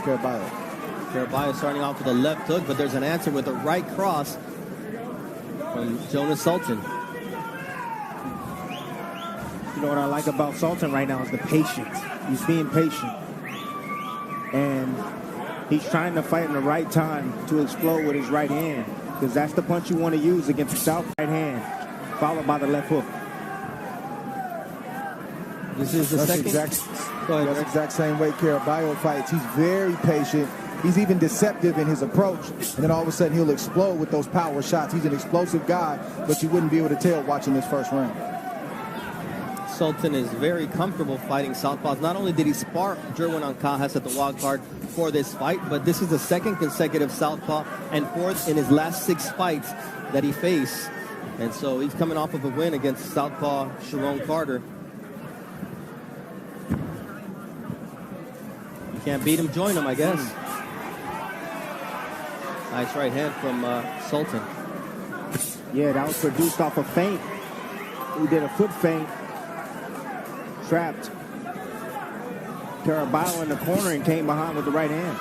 Caraballo. Caraballo starting off with a left hook, but there's an answer with a right cross from Jonas Sultan. You know what I like about Sultan right now is the patience. He's being patient. And he's trying to fight in the right time to explode with his right hand, because that's the punch you want to use against the south right hand, followed by the left hook. This is the second. That's the exact same way Caraballo fights. He's very patient. He's even deceptive in his approach. And then all of a sudden he'll explode with those power shots. He's an explosive guy, but you wouldn't be able to tell watching this first round. Sultan is very comfortable fighting southpaws. Not only did he spar Jerwin Ancajas at the wild card for this fight, but this is the second consecutive southpaw and fourth in his last 6 fights that he faced. And so he's coming off of a win against southpaw Sharon Carter. You can't beat him, join him, I guess. Nice right hand from Sultan. Yeah, that was produced off a feint. He did a foot feint. Trapped Caraballo in the corner and came behind with the right hand.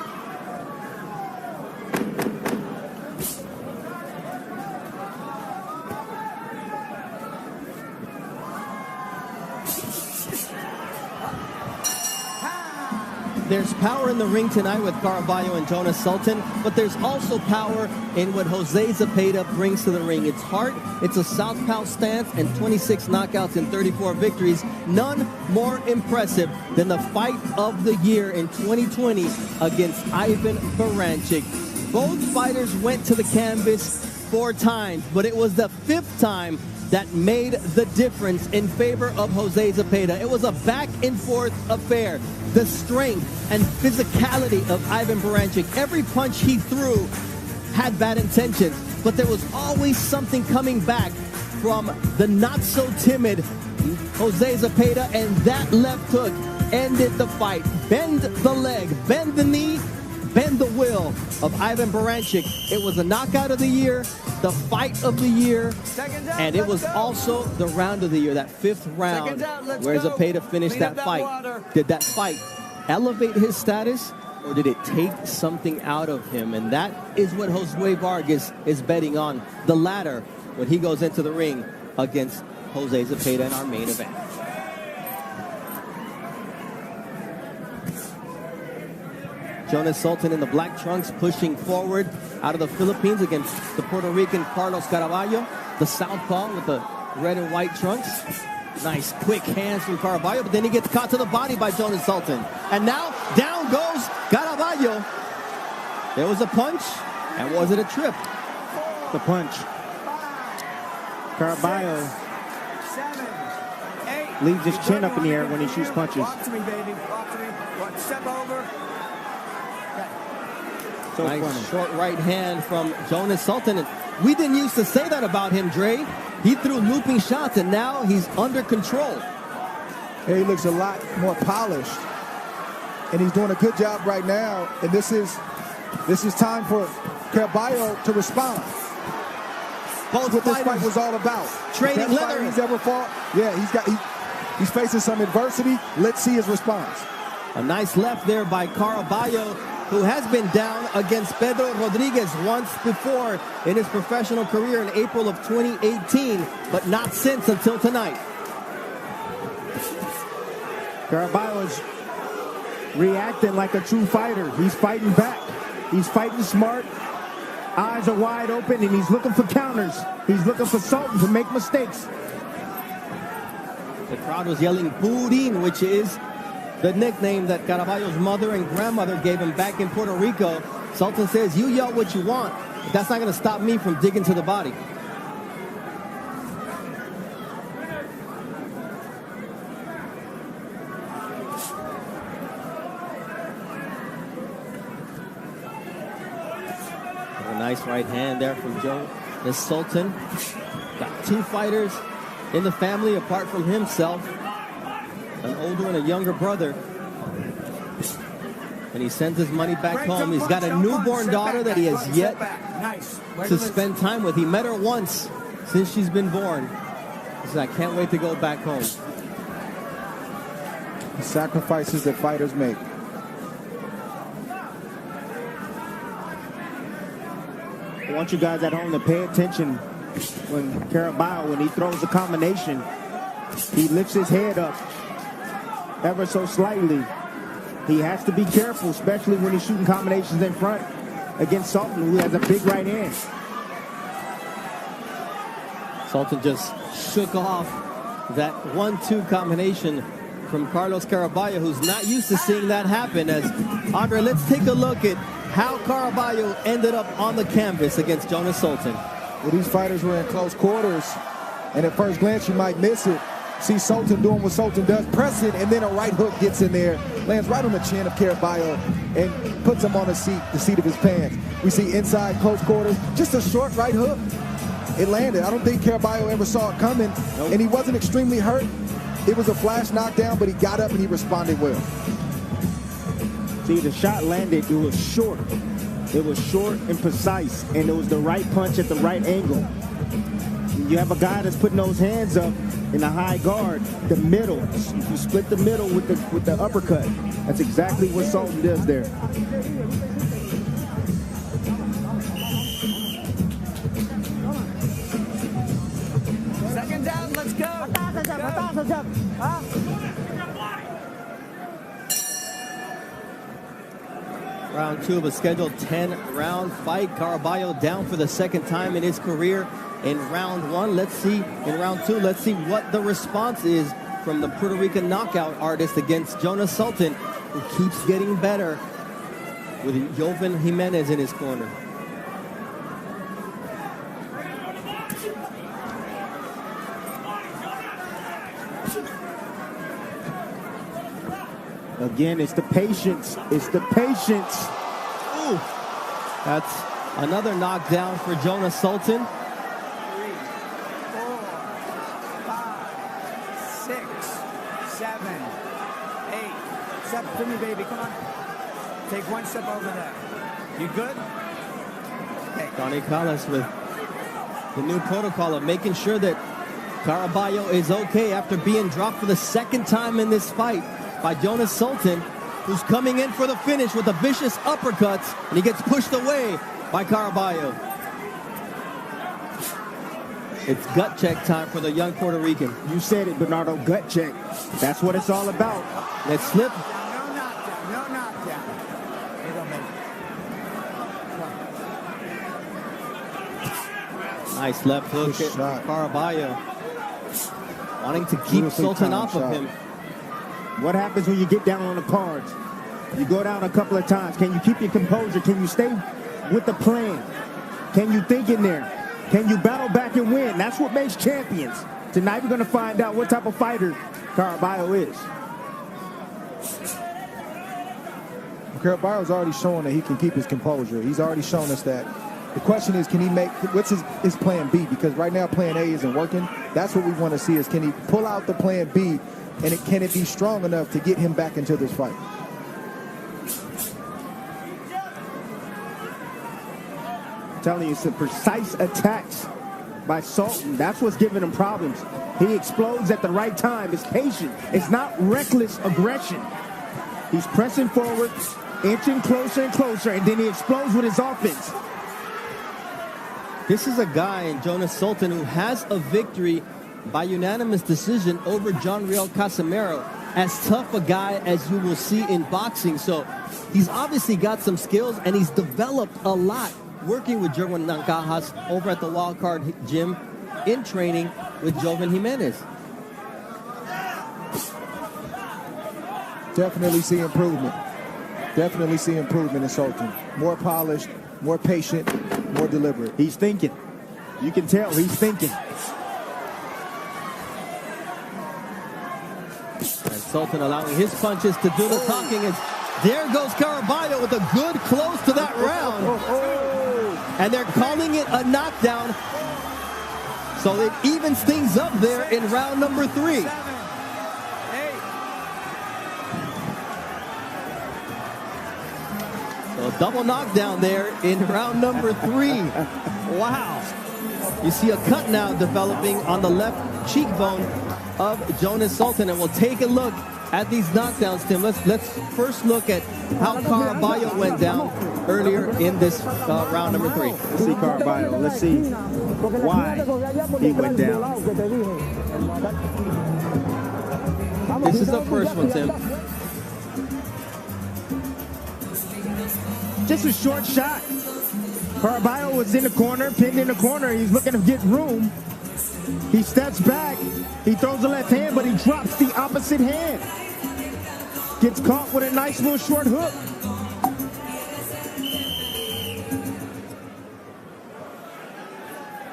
There's power in the ring tonight with Caraballo and Jonas Sultan, but there's also power in what Jose Zepeda brings to the ring. It's heart, it's a southpaw stance, and 26 knockouts and 34 victories. None more impressive than the fight of the year in 2020 against Ivan Baranchyk. Both fighters went to the canvas 4 times, but it was the 5th time that made the difference in favor of Jose Zepeda. It was a back-and-forth affair. The strength and physicality of Ivan Baranchyk. Every punch he threw had bad intentions, but there was always something coming back from the not-so-timid Jose Zepeda, and that left hook ended the fight. Bend the leg, bend the knee, bend the will of Ivan Baranchyk. It was a knockout of the year, the fight of the year, and it was also the round of the year, that 5th round where Zepeda finished that fight. Did that fight elevate his status, or did it take something out of him? And that is what Jose Vargas is betting on, the latter, when he goes into the ring against Jose Zepeda in our main event. Jonas Sultan in the black trunks pushing forward out of the Philippines against the Puerto Rican Carlos Caraballo. The southpaw with the red and white trunks. Nice quick hands from Caraballo, but then he gets caught to the body by Jonas Sultan. And now down goes Caraballo. There was a punch, and was it a trip? The punch. Caraballo leaves his chin up in the air when he shoots punches. Walk to me, baby. Walk to me. Step over. So nice funny. Short right hand from Jonas Sultan. And we didn't used to say that about him, Dre. He threw looping shots, and now he's under control. He looks a lot more polished, and he's doing a good job right now. And this is time for Caraballo to respond. Both what this fight was all about. Trading leather. He's ever fought. Yeah, he's facing some adversity. Let's see his response. A nice left there by Caraballo, who has been down against Pedro Rodriguez once before in his professional career in April of 2018, but not since until tonight. Caraballo is reacting like a true fighter. He's fighting back. He's fighting smart. Eyes are wide open, and he's looking for counters. He's looking for Sultan to make mistakes. The crowd was yelling Purin, which is the nickname that Caraballo's mother and grandmother gave him back in Puerto Rico. Sultan says, you yell what you want, but that's not going to stop me from digging to the body. A nice right hand there from the Sultan. Got 2 fighters in the family apart from himself. An older and a younger brother. And he sends his money back home. He's got a newborn daughter that he has yet to spend time with. He met her once since she's been born. He said, I can't wait to go back home. The sacrifices that fighters make. I want you guys at home to pay attention when Caraballo, when he throws a combination, he lifts his head up ever so slightly. He has to be careful, especially when he's shooting combinations in front against Sultan, who has a big right hand. Sultan just shook off that 1-2 combination from Carlos Caraballo, who's not used to seeing that happen. As Andre, let's take a look at how Caraballo ended up on the canvas against Jonas Sultan. Well, these fighters were in close quarters, and at first glance you might miss it. See Sultan doing what Sultan does, press it, and then a right hook gets in there, lands right on the chin of Caraballo, and puts him on the seat of his pants. We see inside close quarters, just a short right hook. It landed. I don't think Caraballo ever saw it coming, and he wasn't extremely hurt. It was a flash knockdown, but he got up and he responded well. See, the shot landed, it was short. It was short and precise, and it was the right punch at the right angle. You have a guy that's putting those hands up in a high guard, the middle. You split the middle with the uppercut. That's exactly what Sultan does there. Second down, let's go. Round 2 of a scheduled 10-round fight. Caraballo down for the second time in his career in round 1. Let's see, in round 2, let's see what the response is from the Puerto Rican knockout artist against Jonas Sultan, who keeps getting better with Jovan Jimenez in his corner. Again, it's the patience. It's the patience. Ooh, that's another knockdown for Jonas Sultan. 3, 4, 5, 6, 7, 8. Step to me, baby. Come on. Take one step over there. You good? Hey. Donnie Callis with the new protocol of making sure that Caraballo is okay after being dropped for the second time in this fight by Jonas Sultan, who's coming in for the finish with a vicious uppercut, and he gets pushed away by Caraballo. It's gut check time for the young Puerto Rican. You said it, Bernardo, gut check. That's what it's all about. Let's slip. No knockdown. No knockdown. It don't make it. Nice left hook Good at shot. Caraballo, wanting to keep Beautifully Sultan timed off of shot. him. What happens when you get down on the cards? You go down a couple of times. Can you keep your composure? Can you stay with the plan? Can you think in there? Can you battle back and win? That's what makes champions. Tonight we're going to find out what type of fighter Caraballo is. Caraballo's already shown that he can keep his composure. He's already shown us that. The question is, can he make, what's his plan B? Because right now plan A isn't working. That's what we want to see, is can he pull out the plan B, and can it be strong enough to get him back into this fight? I'm telling you, it's the precise attacks by Sultan. That's what's giving him problems. He explodes at the right time. It's patient. It's not reckless aggression. He's pressing forward, inching closer and closer, and then he explodes with his offense. This is a guy in Jonas Sultan who has a victory by unanimous decision over John Riel Casimero. As tough a guy as you will see in boxing. So he's obviously got some skills, and he's developed a lot working with Jerwin Nancajas over at the Wildcard Gym in training with Jovan Jimenez. Definitely see improvement. Definitely see improvement in Sultan. More polished, more patient, more deliberate. He's thinking. You can tell he's thinking. And Sultan allowing his punches to do the talking. And there goes Caraballo with a good close to that round. And they're calling it a knockdown. So it evens things up there in round number 3. 7, 8. So a double knockdown there in round number 3. Wow. You see a cut now developing on the left cheekbone of Jonas Sultan, and we'll take a look at these knockdowns, Tim, let's first look at how Caraballo went down earlier in this round number 3. Let's see Caraballo. Let's see why he went down. This is the first one, Tim. Just a short shot. Caraballo was in the corner, pinned in the corner. He's looking to get room. He steps back. He throws the left hand, but he drops the opposite hand. Gets caught with a nice little short hook.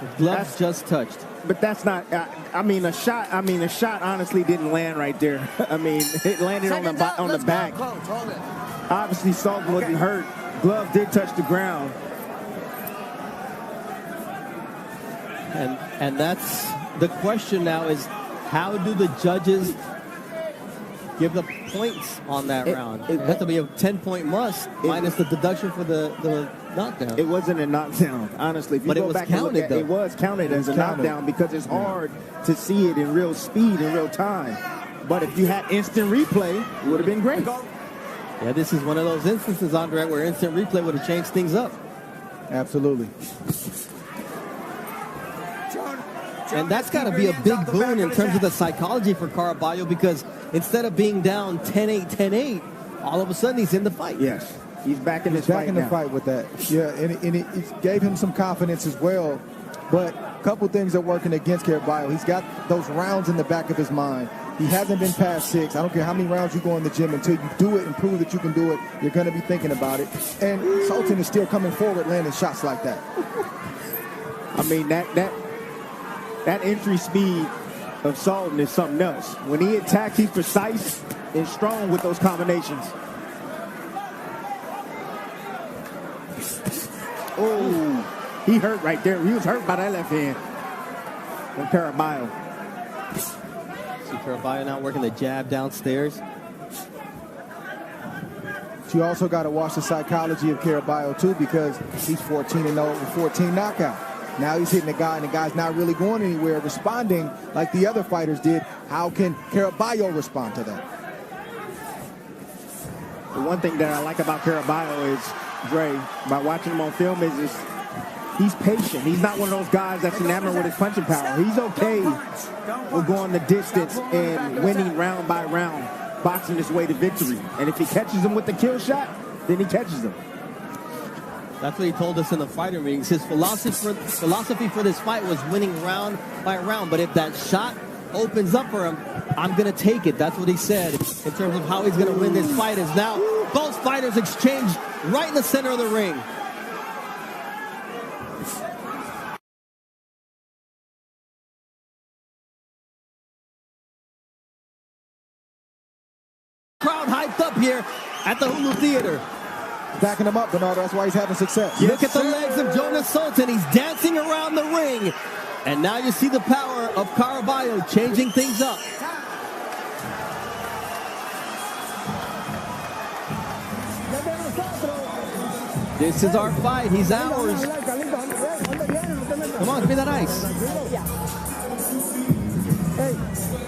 The gloves just touched. But that's not, I mean, a shot honestly didn't land right there. I mean, it landed on the back. Obviously, Sultan wasn't hurt. Glove did touch the ground. And that's the question now is, how do the judges give the points on that round? It has to be a 10-point must, minus the deduction for the knockdown. It wasn't a knockdown, honestly. If you go back and look at it, it was counted as a knockdown because it's hard to see it in real speed, in real time. But if you had instant replay, it would have been great. Yeah, this is one of those instances, Andre, where instant replay would have changed things up. Absolutely. And that's got to be a big boon in terms of the psychology for Caraballo, because instead of being down 10-8, 10-8, all of a sudden he's in the fight. Yes, he's back in this fight. Back in the fight with that. Yeah, and it gave him some confidence as well. But a couple things are working against Caraballo. He's got those rounds in the back of his mind. He hasn't been past 6. I don't care how many rounds you go in the gym, until you do it and prove that you can do it, you're going to be thinking about it. And Sultan is still coming forward, landing shots like that. I mean, that entry speed of Sultan is something else. When he attacks, he's precise and strong with those combinations. Oh, he hurt right there. He was hurt by that left hand from Caraballo. See Caraballo now working the jab downstairs. You also got to watch the psychology of Caraballo too, because he's 14-0 with 14 knockout. Now he's hitting the guy, and the guy's not really going anywhere, responding like the other fighters did. How can Caraballo respond to that? The one thing that I like about Caraballo is, Dre, by watching him on film, is he's patient. He's not one of those guys that's enamored with his punching power. He's okay with going the distance and winning round by round, boxing his way to victory. And if he catches him with the kill shot, then he catches him. That's what he told us in the fighter meetings. His philosophy for this fight was winning round by round. But if that shot opens up for him, I'm going to take it. That's what he said in terms of how he's going to win this fight. Is now both fighters exchange right in the center of the ring. Crowd hyped up here at the Hulu Theater. Backing him up, Bernardo. That's why he's having success. Look at the legs of Jonas Sultan. He's dancing around the ring. And now you see the power of Caraballo changing things up. This is our fight. He's ours. Come on, give me that ice.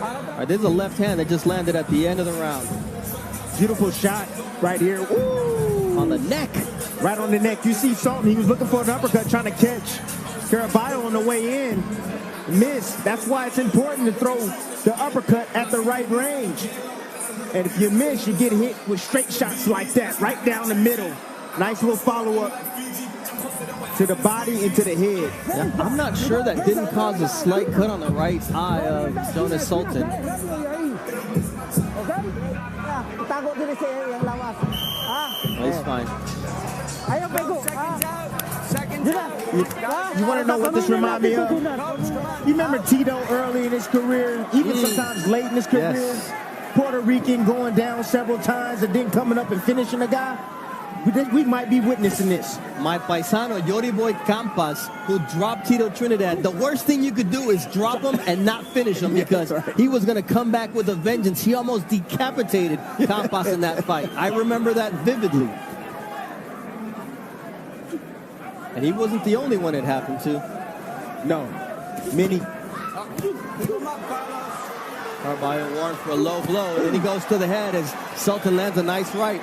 All right, this is a left hand that just landed at the end of the round. Beautiful shot right here. Woo! On the neck. Right on the neck. You see Sultan, he was looking for an uppercut, trying to catch Caraballo on the way in. Missed. That's why it's important to throw the uppercut at the right range. And if you miss, you get hit with straight shots like that, right down the middle. Nice little follow-up to the body and to the head. Yeah, I'm not sure that didn't cause a slight cut on the right eye of Jonas Sultan. He's fine. You want to know what this reminds me of? You remember Tito early in his career, even sometimes late in his career? Yes. Puerto Rican going down several times and then coming up and finishing a guy? We might be witnessing this. My paisano, Yoriboy Campas, who dropped Tito Trinidad. The worst thing you could do is drop him and not finish him, because he was going to come back with a vengeance. He almost decapitated Campas in that fight. I remember that vividly. And he wasn't the only one it happened to. No. Many. Caraballo warned for a low blow, and then he goes to the head as Sultan lands a nice right.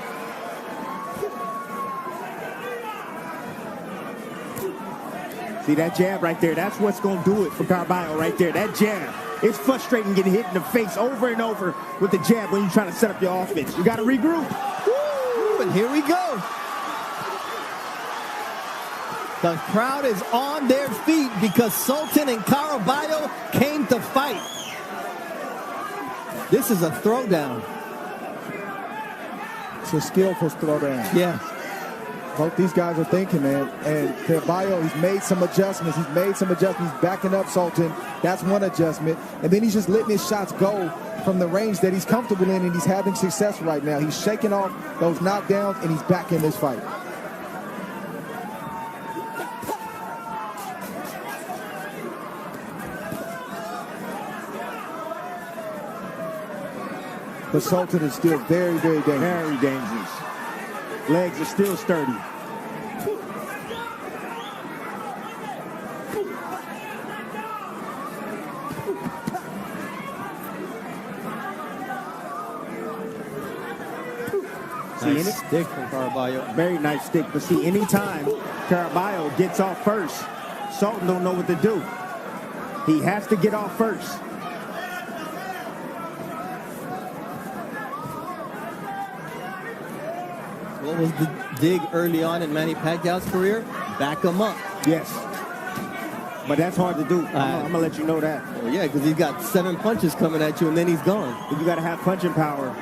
See that jab right there? That's what's going to do it for Caraballo right there. That jab. It's frustrating getting hit in the face over and over with the jab when you're trying to set up your offense. You got to regroup. Woo! And here we go. The crowd is on their feet because Sultan and Caraballo came to fight. This is a throwdown. It's a skillful throwdown. Yeah. Both these guys are thinking, man. And Caraballo, he's made some adjustments. He's backing up Sultan. That's one adjustment. And then he's just letting his shots go from the range that he's comfortable in, and he's having success right now. He's shaking off those knockdowns, and he's back in this fight. But Sultan is still very, very dangerous. Very dangerous. Legs are still sturdy. Nice stick from Caraballo. Very nice stick. But see, anytime Caraballo gets off first, Sultan don't know what to do. He has to get off first. What was the dig early on in Manny Pacquiao's career? Back him up. Yes. But that's hard to do. I'm going to let you know that. Well, yeah, because he's got 7 punches coming at you, and then he's gone. But you got to have punching power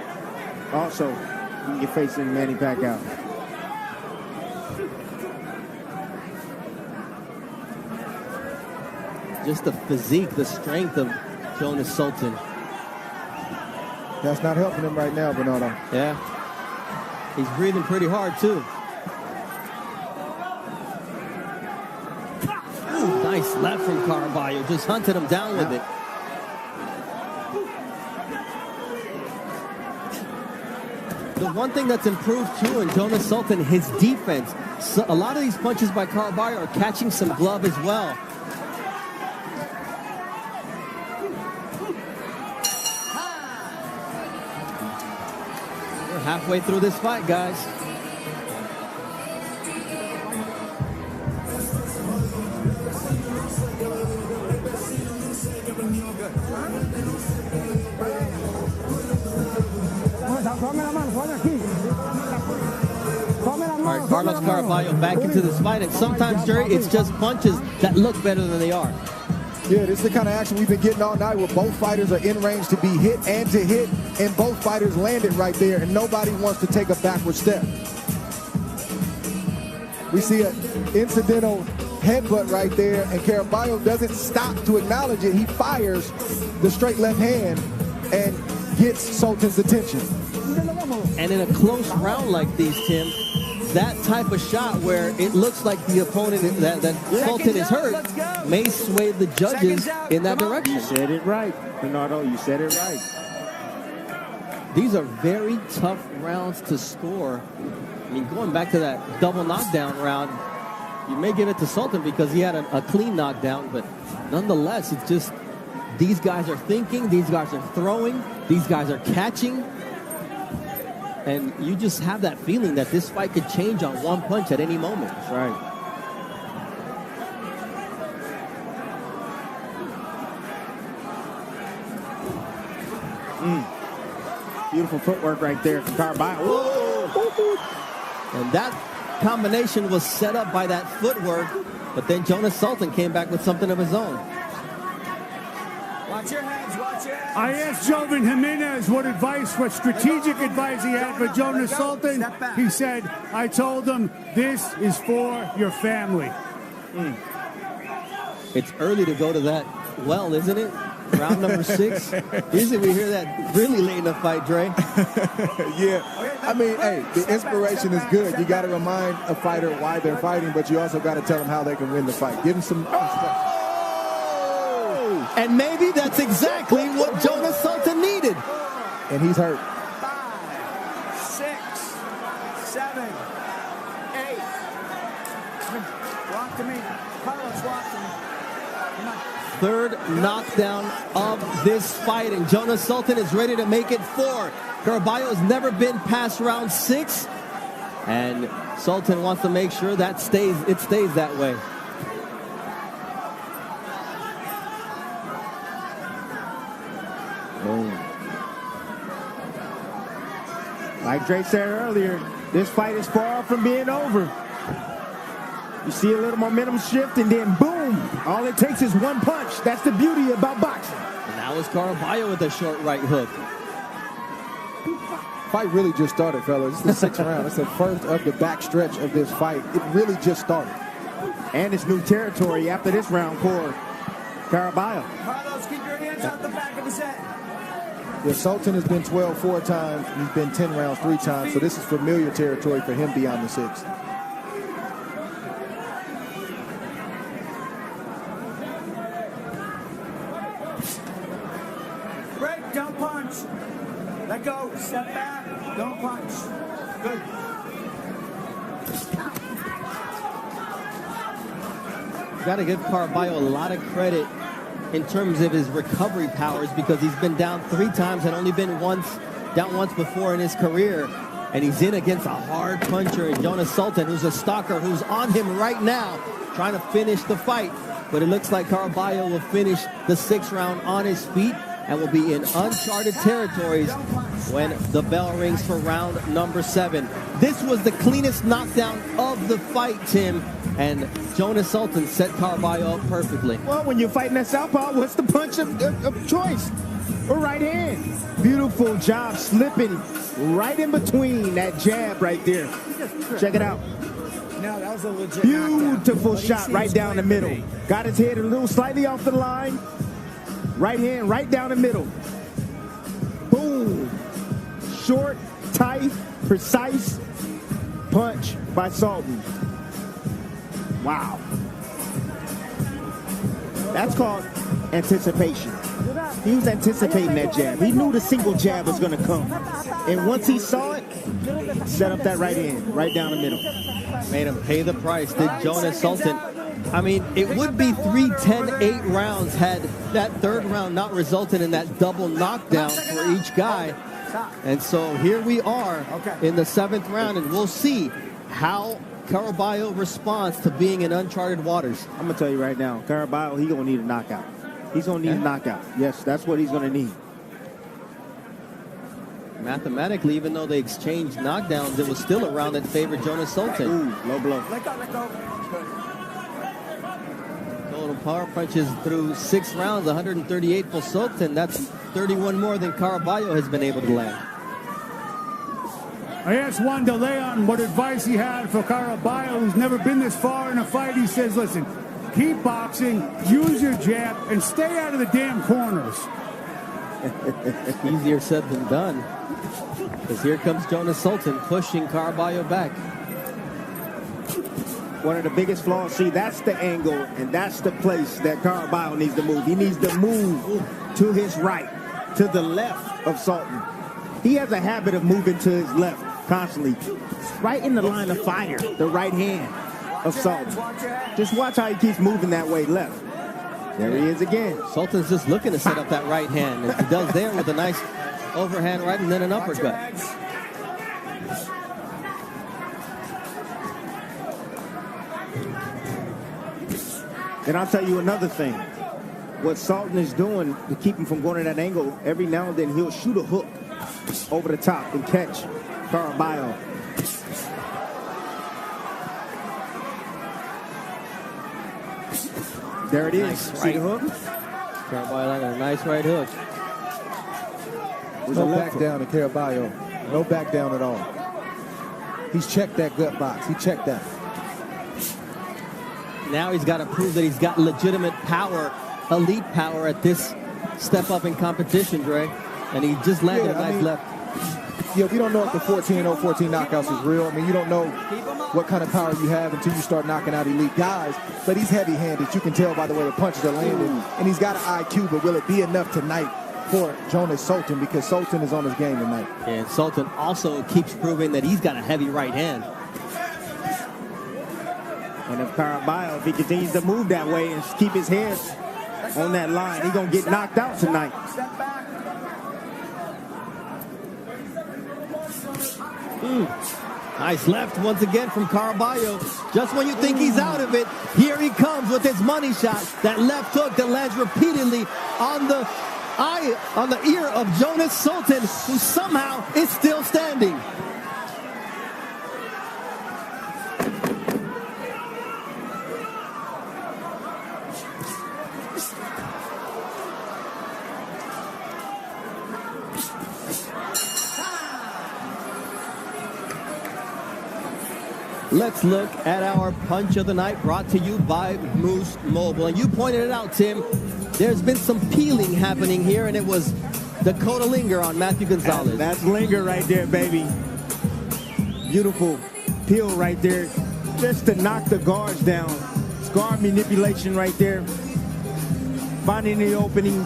also when you're facing Manny Pacquiao. Just the physique, the strength of Jonas Sultan. That's not helping him right now, Bernardo. Yeah. He's breathing pretty hard, too. Ooh, nice left from Caraballo. Just hunted him down with it. The one thing that's improved, too, in Jonas Sultan, his defense. So a lot of these punches by Caraballo are catching some glove as well. Halfway through this fight, guys. All right, Carlos Caraballo back into this fight, and sometimes, Jerry, it's just punches that look better than they are. Yeah, this is the kind of action we've been getting all night where both fighters are in range to be hit and to hit, and both fighters landed right there, and nobody wants to take a backward step. We see an incidental headbutt right there, and Caraballo doesn't stop to acknowledge it. He fires the straight left hand and gets Sultan's attention. And in a close round like these, Tim, that type of shot where it looks like the opponent that Sultan is hurt may sway the judges in that direction. You said it right, Bernardo. You said it right. These are very tough rounds to score. I mean, going back to that double knockdown round, you may give it to Sultan because he had a clean knockdown, but nonetheless, it's just these guys are thinking, these guys are throwing, these guys are catching. And you just have that feeling that this fight could change on one punch at any moment. That's right. Beautiful footwork right there from Caraballo. And that combination was set up by that footwork, but then Jonas Sultan came back with something of his own. Watch your hands, watch your hands. I asked Joven Jimenez what strategic advice he had for Jonas Sultan. He said, I told him, this is for your family. It's early to go to that well, isn't it? Round number 6. Usually we hear that really late in the fight, Dre. Yeah. I mean, hey, the inspiration is good. You got to remind a fighter why they're fighting, but you also got to tell them how they can win the fight. Give them some... And maybe that's exactly what Jonas Sultan needed. And he's hurt. 5, 6, 7, 8. Walk to me. Carlos, walk to me. Come on. third knockdown of this fight, and Jonas Sultan is ready to make it 4. Caraballo has never been past round 6, and Sultan wants to make sure that stays that way. Boom. Like Dre said earlier, this fight is far from being over. You see a little momentum shift, and then boom, all it takes is one punch. That's the beauty about boxing. And that was Caraballo with a short right hook. Fight really just started, fellas. This is the 6th round. It's the first of the back stretch of this fight. It really just started. And it's new territory after this round for Caraballo. Carlos, keep your hands out the back of his head. Yeah, Sultan has been 12 4 times. He's been 10 rounds 3 times. So this is familiar territory for him beyond the 6th. Break, don't punch. Let go, step back, don't punch. Good. Got to give Caraballo a lot of credit in terms of his recovery powers, because he's been down 3 times and only been down once before in his career. And he's in against a hard puncher in Jonas Sultan, who's a stalker, who's on him right now, trying to finish the fight. But it looks like Caraballo will finish the 6th round on his feet and will be in uncharted territories when the bell rings for round number 7. This was the cleanest knockdown of the fight, Tim, and Jonas Sultan set Caraballo up perfectly. Well, when you're fighting that southpaw, what's the punch of choice? A right hand. Beautiful job slipping right in between that jab right there. Check it out. No, that was a legit Beautiful knockdown. shot right down the middle. Got his head a little slightly off the line. Right hand right down the middle. Boom. Short, tight, precise punch by Sultan. Wow. That's called anticipation. He was anticipating that jab. He knew the single jab was going to come. And once he saw it, set up that right hand, right down the middle. Made him pay the price, did Jonas Sultan. I mean, it would be 3-10-8 rounds had that 3rd round not resulted in that double knockdown for each guy. And so here we are in the 7th round, and we'll see how Caraballo responds to being in uncharted waters. I'm going to tell you right now, Caraballo, he's going to need a knockout. He's going to need a knockout. Yes, that's what he's going to need. Mathematically, even though they exchanged knockdowns, it was still a round that favored Jonas Sultan. Ooh, low blow. Let go. Good. Total power punches through 6 rounds, 138 for Sultan. That's 31 more than Caraballo has been able to land. I asked Juan de Leon what advice he had for Caraballo, who's never been this far in a fight. He says, listen, keep boxing, use your jab, and stay out of the damn corners. Easier said than done. Because here comes Jonas Sultan pushing Caraballo back. One of the biggest flaws, see, that's the angle, and that's the place that Caraballo needs to move. He needs to move to his right, to the left of Sultan. He has a habit of moving to his left constantly. Right in the line of fire, the right hand of Sultan. Just watch how he keeps moving that way left. There he is again. Sultan's just looking to set up that right hand. And he does there with a nice overhand right and then an uppercut. And I'll tell you another thing. What Sultan is doing to keep him from going to that angle, every now and then he'll shoot a hook over the top and catch Caraballo. There it is. Nice See the hook? Caraballo got a nice right hook. No back down to Caraballo. No back down at all. He's checked that gut box. He checked that. Now he's got to prove that he's got legitimate power, elite power at this step up in competition, Dre. And he just landed a nice left. Yeah, we don't know if the 14-0, 14 knockouts is real. I mean, you don't know what kind of power you have until you start knocking out elite guys. But he's heavy-handed. You can tell by the way the punches are landing. And he's got an IQ, but will it be enough tonight for Jonas Sultan? Because Sultan is on his game tonight. And Sultan also keeps proving that he's got a heavy right hand. And if Caraballo, if he continues to move that way and keep his head on that line. He's going to get knocked out tonight. Step back. Nice left once again from Caraballo. Just when you think he's out of it, here he comes with his money shot. That left hook that lands repeatedly on the ear of Jonas Sultan, who somehow is still standing. Let's look at our punch of the night, brought to you by Moose Mobile. And you pointed it out, Tim. There's been some peeling happening here, and it was Dakota Linger on Matthew Gonzalez. That's Linger right there, baby. Beautiful peel right there, just to knock the guards down. Guard manipulation right there. Finding the opening.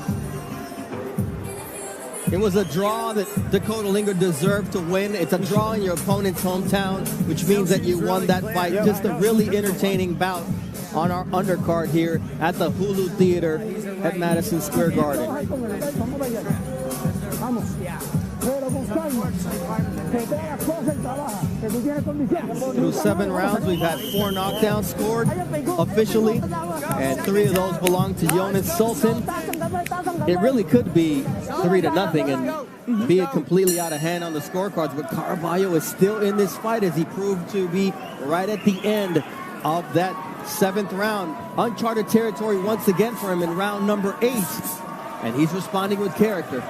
It was a draw that Dakota Linger deserved to win. It's a draw in your opponent's hometown, which means that you won that fight. Just a really entertaining bout on our undercard here at the Hulu Theater at Madison Square Garden. Through 7 rounds, we've had 4 knockdowns scored officially, and 3 of those belong to Jonas Sultan. It really could be 3-0 and be completely out of hand on the scorecards, but Caraballo is still in this fight, as he proved to be right at the end of that 7th round. Uncharted territory once again for him in round number 8, and he's responding with character.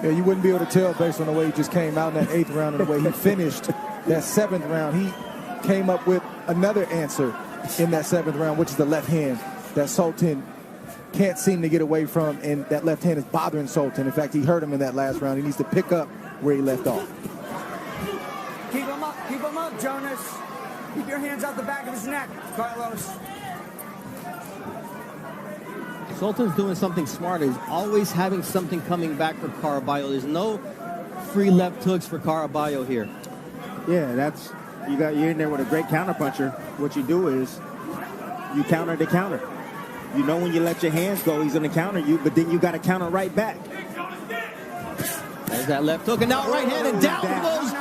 Yeah, you wouldn't be able to tell based on the way he just came out in that 8th round and the way he finished that 7th round. He came up with another answer in that 7th round, which is the left hand that Sultan can't seem to get away from, and that left hand is bothering Sultan. In fact, he hurt him in that last round. He needs to pick up where he left off. Keep him up, Jonas. Keep your hands out the back of his neck, Carlos. Sultan's doing something smart. He's always having something coming back for Caraballo. There's no free left hooks for Caraballo here. Yeah, you're in there with a great counterpuncher. What you do is you counter the counter. You know when you let your hands go, he's going to counter you, but then you got to counter right back. There's that left hook, and now right hand, and down goes.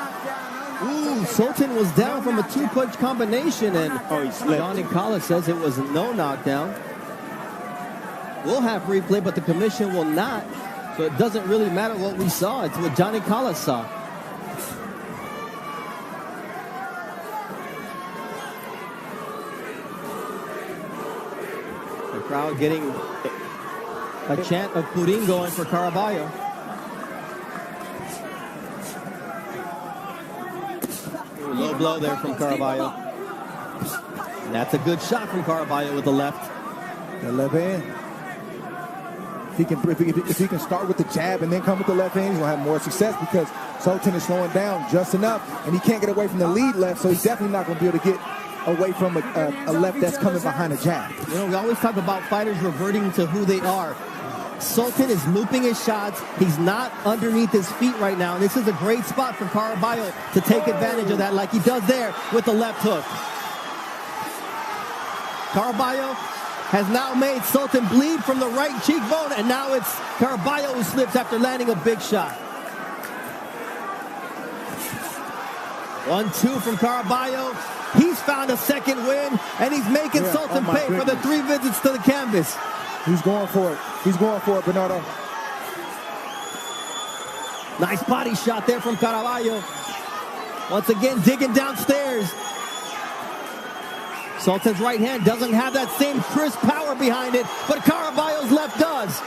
Ooh, Sultan was down from a 2-punch combination, and he slipped. Johnny Collis says it was no knockdown. We'll have replay, but the commission will not, so it doesn't really matter what we saw. It's what Johnny Collis saw. The crowd getting a chant of Purin going for Caraballo. Low blow there from Caraballo. And that's a good shot from Caraballo with the left. The left hand. If he can start with the jab and then come with the left hand, he's going to have more success, because Sultan is slowing down just enough, and he can't get away from the lead left, so he's definitely not going to be able to get away from a left that's coming behind a jab. You know, we always talk about fighters reverting to who they are. Sultan is looping his shots. He's not underneath his feet right now, and this is a great spot for Caraballo to take advantage of that, like he does there with the left hook. Caraballo has now made Sultan bleed from the right cheekbone, and now it's Caraballo who slips after landing a big shot. 1-2 from Caraballo. He's found a second win, and he's making Sultan pay for the 3 visits to the canvas. He's going for it. He's going for it, Bernardo. Nice body shot there from Caraballo. Once again, digging downstairs. Sultan's right hand doesn't have that same crisp power behind it, but Caraballo's left does.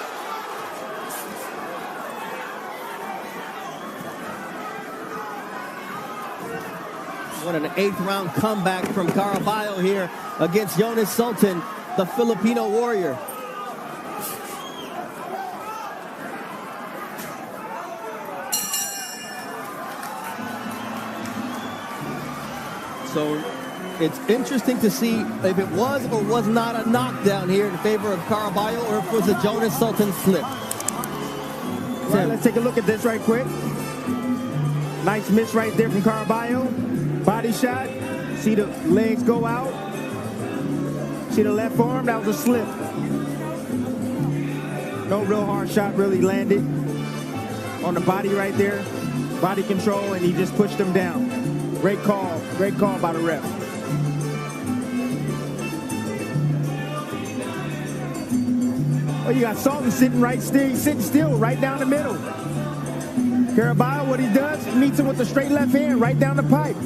What an 8th round comeback from Caraballo here against Jonas Sultan, the Filipino warrior. So it's interesting to see if it was or was not a knockdown here in favor of Caraballo, or if it was a Jonas Sultan slip. Well, let's take a look at this right quick. Nice miss right there from Caraballo. Body shot. See the legs go out. See the left arm? That was a slip. No real hard shot really landed on the body right there. Body control, and he just pushed him down. Great call by the ref. Oh, you got Sultan sitting still right down the middle. Caraballo, what he does, he meets him with a straight left hand right down the pipe.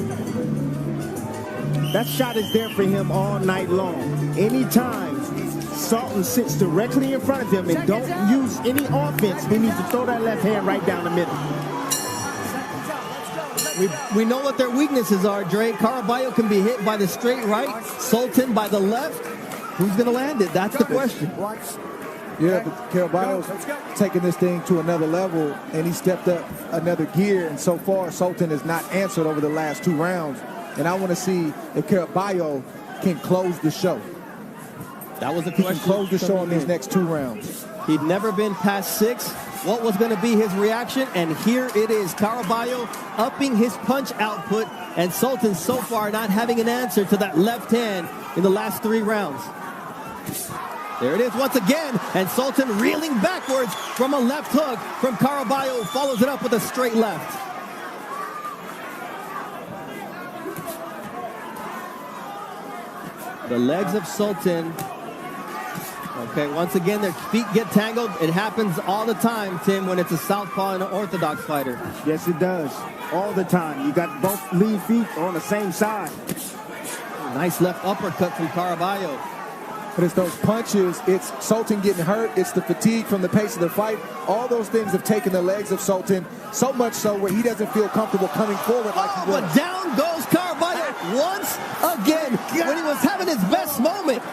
That shot is there for him all night long. Anytime Sultan sits directly in front of him and don't use any offense, he needs to throw that left hand right down the middle. We know what their weaknesses are, Dre. Caraballo can be hit by the straight right, Sultan by the left. Who's going to land it? That's the question. Yeah, but Caraballo's taking this thing to another level, and he stepped up another gear, and so far Sultan has not answered over the last 2 rounds. And I want to see if Caraballo can close the show. That was a question. He can close the show in these next 2 rounds. He'd never been past 6. What was going to be his reaction? And here it is. Caraballo upping his punch output, and Sultan so far not having an answer to that left hand in the last 3 rounds. There it is once again, and Sultan reeling backwards from a left hook from Caraballo, follows it up with a straight left. The legs of Sultan. Okay, once again, their feet get tangled. It happens all the time, Tim, when it's a southpaw and an orthodox fighter. Yes, it does. All the time. You got both lead feet on the same side. Nice left uppercut from Caraballo. But it's those punches, it's Sultan getting hurt, it's the fatigue from the pace of the fight. All those things have taken the legs of Sultan, so much so where he doesn't feel comfortable coming forward like he was. But down goes Caraballo once again when he was having his best moment.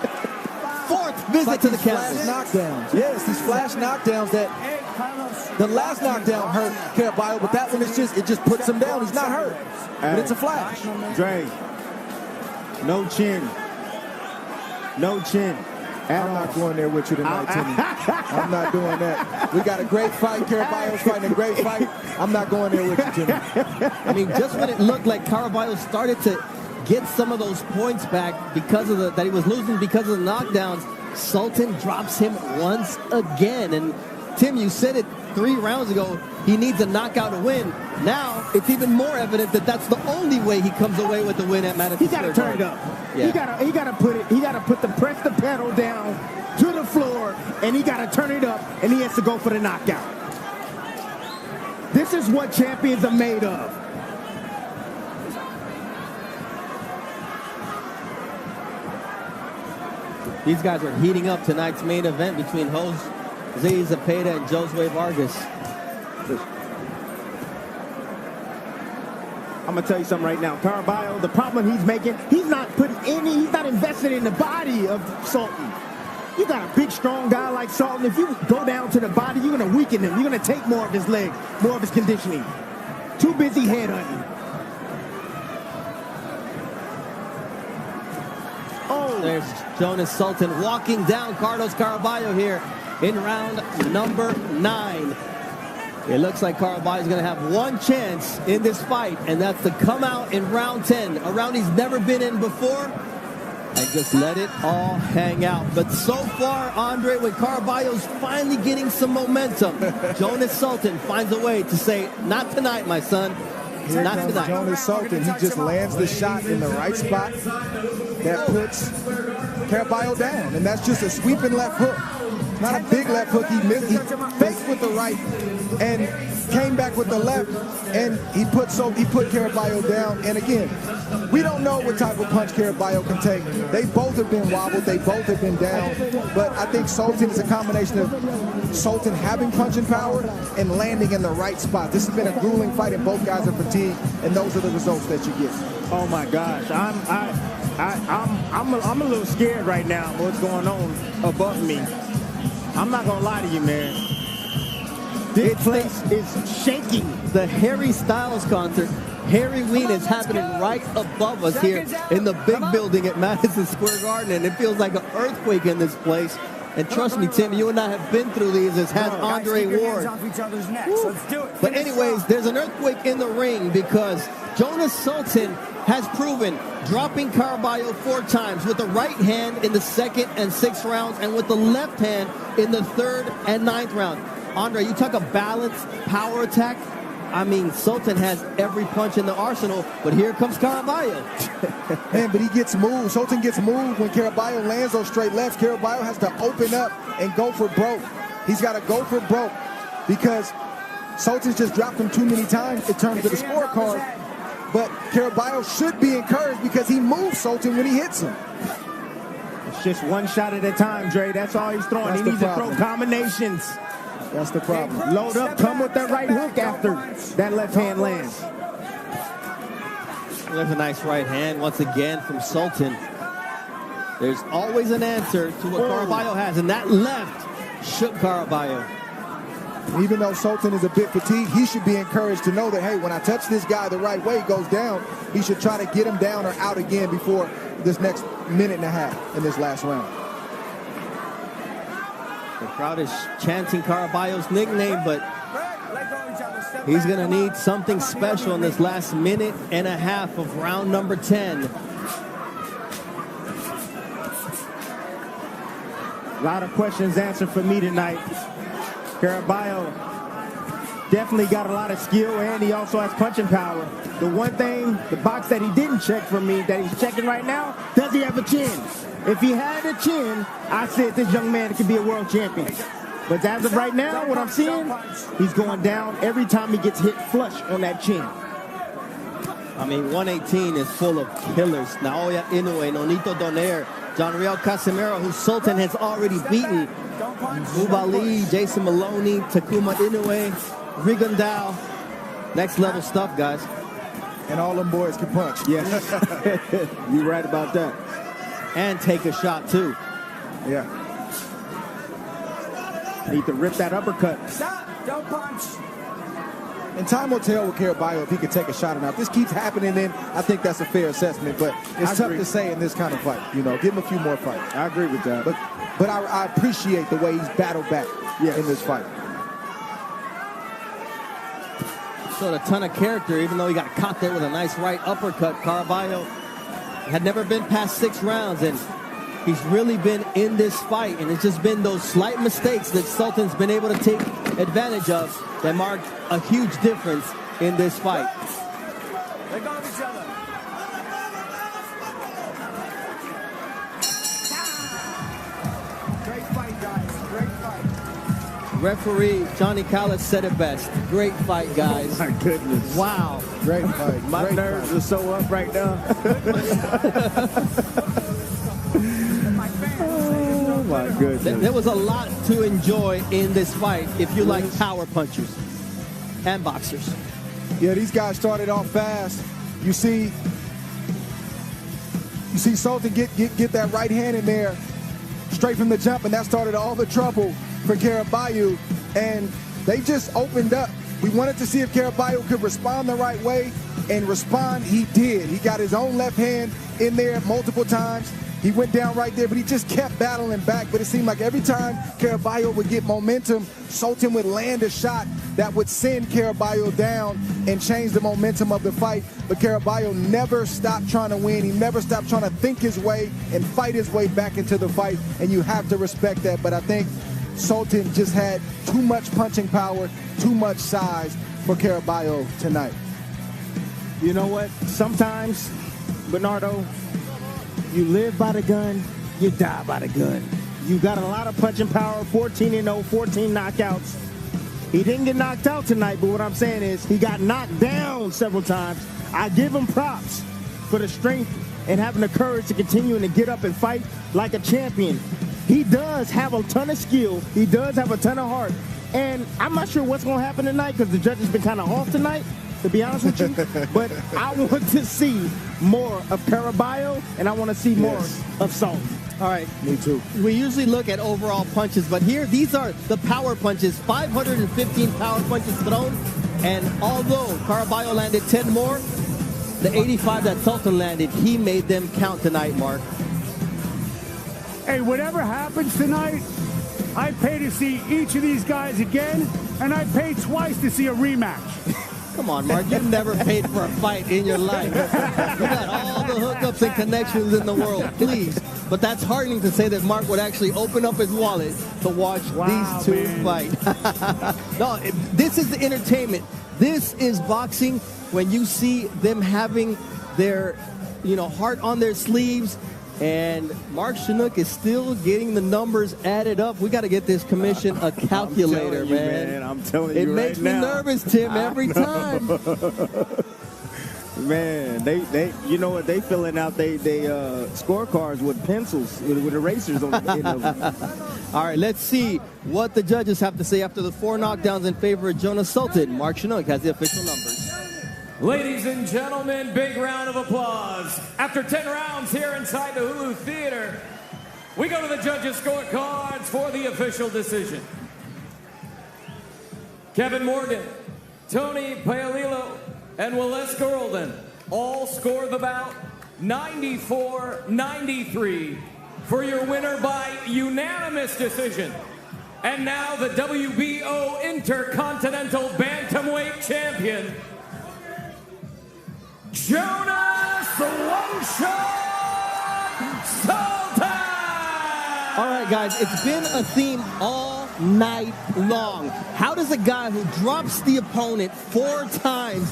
4th visit like to the flash canvas. knockdowns. Yes, these flash knockdowns that the last knockdown hurt Caraballo, but that one is it just puts him down. He's not hurt, but it's a flash. Dre, no chin. No chin. I'm not going there with you tonight, Timmy. I'm not doing that. We got a great fight. Caraballo's fighting a great fight. I'm not going there with you, Timmy. I mean, just when it looked like Caraballo started to get some of those points back because of that he was losing because of the knockdowns, Sultan drops him once again. And Tim, you said it 3 rounds ago, he needs a knockout to win. Now it's even more evident that that's the only way he comes away with the win at Madison. He got to turn it up. Yeah. He got to press the pedal down to the floor, and he got to turn it up, and he has to go for the knockout. This is what champions are made of. These guys are heating up tonight's main event between Jose Zepeda and Josue Vargas. I'm gonna tell you something right now. Caraballo, the problem he's making, he's not invested in the body of Sultan. You got a big, strong guy like Sultan. If you go down to the body, you're gonna weaken him. You're gonna take more of his leg, more of his conditioning. Too busy headhunting. Oh, there's Jonas Sultan walking down Carlos Caraballo here in round number 9. It looks like Caraballo is going to have one chance in this fight, and that's to come out in round 10, a round he's never been in before, and just let it all hang out. But so far, Andre, when Caraballo's finally getting some momentum, Jonas Sultan finds a way to say, not tonight, my son. Here Not comes tonight. Jonas Sultan. He just lands the shot in the right spot that puts Caraballo down, and that's just a sweeping left hook. Not a big left hook. He missed. He faked with the right and came back with the left, and he put Caraballo down. And again, we don't know what type of punch Caraballo can take. They both have been wobbled. They both have been down. But I think Sultan is a combination of Sultan having punching power and landing in the right spot. This has been a grueling fight, and both guys are fatigued, and those are the results that you get. oh my gosh, I'm a little scared right now. What's going on above me? I'm not gonna lie to you, man. This place is shaking. The Harry Styles concert, Harry Ween, is happening right above us here in the big building at Madison Square Garden, and it feels like an earthquake in this place. And trust me, Tim, you and I have been through these, as has Andre Ward. But anyways, there's an earthquake in the ring because Jonas Sultan has proven dropping Caraballo 4 times with the right hand in the 2nd and 6th rounds and with the left hand in the 3rd and 9th round. Andre, you talk a balanced power attack. I mean, Sultan has every punch in the arsenal, but here comes Caraballo. Man, but he gets moved. Sultan gets moved when Caraballo lands those straight lefts. Caraballo has to open up and go for broke. He's got to go for broke because Sultan's just dropped him too many times in terms of the scorecard. But Caraballo should be encouraged because he moves Sultan when he hits him. It's just one shot at a time, Dre. That's all he's throwing. He needs to throw combinations. That's the problem. Load up, come with that right hook after that left hand lands. There's a nice right hand once again from Sultan. There's always an answer to what Caraballo has, and that left shook Caraballo. Even though Sultan is a bit fatigued, he should be encouraged to know that, hey, when I touch this guy the right way, he goes down, he should try to get him down or out again before this next minute and a half in this last round. The crowd is chanting Caraballo's nickname, but he's going to need something special in this last minute and a half of round number 10. A lot of questions answered for me tonight. Caraballo definitely got a lot of skill, and he also has punching power. The one thing, the box that he didn't check for me, that he's checking right now, does he have a chin? If he had a chin, I said this young man could be a world champion. But as of right now, what I'm seeing, he's going down every time he gets hit flush on that chin. I mean, 118 is full of killers. Naoya Inoue, Nonito Donaire, John Riel Casimiro, who Sultan has already beaten. Mubali, Jason Maloney, Takuma Inoue, Rigondao. Next level stuff, guys. And all them boys can punch. Yes. You're right about that. And take a shot, too. Yeah. Need to rip that uppercut. Stop! Don't punch! And time will tell with Caraballo if he can take a shot or not. If this keeps happening, then I think that's a fair assessment. But it's tough to say in this kind of fight. You know, give him a few more fights. I agree with that. But I appreciate the way he's battled back in this fight. Showed a ton of character, even though he got caught there with a nice right uppercut. Caraballo had never been past 6 rounds, and he's really been in this fight. And it's just been those slight mistakes that Sultan's been able to take advantage of that marked a huge difference in this fight. Let go of each other. Great fight, guys. Great fight. Referee Johnny Callis said it best. Great fight, guys. Oh my goodness. Wow. Great fight. My Great nerves fight. are so up right now. Oh my goodness. There was a lot to enjoy in this fight if you like power punchers and boxers. Yeah, these guys started off fast. You see Sultan get that right hand in there straight from the jump, and that started all the trouble for Caraballo. And they just opened up. We wanted to see if Caraballo could respond the right way, and respond he did. He got his own left hand in there multiple times. He went down right there, but he just kept battling back. But it seemed like every time Caraballo would get momentum, Sultan would land a shot that would send Caraballo down and change the momentum of the fight. But Caraballo never stopped trying to win. He never stopped trying to think his way and fight his way back into the fight. And you have to respect that. But I think Sultan just had too much punching power, too much size for Caraballo tonight. You know what? Sometimes, Bernardo, you live by the gun, you die by the gun. You got a lot of punching power, 14-0, 14 knockouts. He didn't get knocked out tonight, but what I'm saying is he got knocked down several times. I give him props for the strength and having the courage to continue and to get up and fight like a champion. He does have a ton of skill. He does have a ton of heart. And I'm not sure what's going to happen tonight because the judge has been kind of off tonight, to be honest with you. But I want to see more of Caraballo, and I want to see more of Sultan. All right. Me too. We usually look at overall punches, but here, these are the power punches. 515 power punches thrown. And although Caraballo landed 10 more, the 85 that Sultan landed, he made them count tonight, Mark. Hey, whatever happens tonight, I pay to see each of these guys again, and I pay twice to see a rematch. Come on, Mark. You've never paid for a fight in your life. You got all the hookups and connections in the world. Please. But that's heartening to say that Mark would actually open up his wallet to watch these two fight. No, this is the entertainment. This is boxing when you see them having their, heart on their sleeves. And Mark Chinook is still getting the numbers added up. We got to get this commission a calculator, man. I'm telling you, it makes me nervous, Tim, every time. Man, they you know what, they filling out they scorecards with pencils, with erasers on the end of them. All right, let's see what the judges have to say after the 4 knockdowns in favor of Jonas Sultan. Mark Chinook has the official numbers. Ladies and gentlemen, big round of applause. After 10 rounds here inside the Hulu Theater, we go to the judges' scorecards for the official decision. Kevin Morgan, Tony Paolillo, and Wales Geralden all score the bout 94-93 for your winner by unanimous decision. And now the WBO Intercontinental Bantamweight Champion, JONAS SULTAN! All right, guys, it's been a theme all night long. How does a guy who drops the opponent 4 times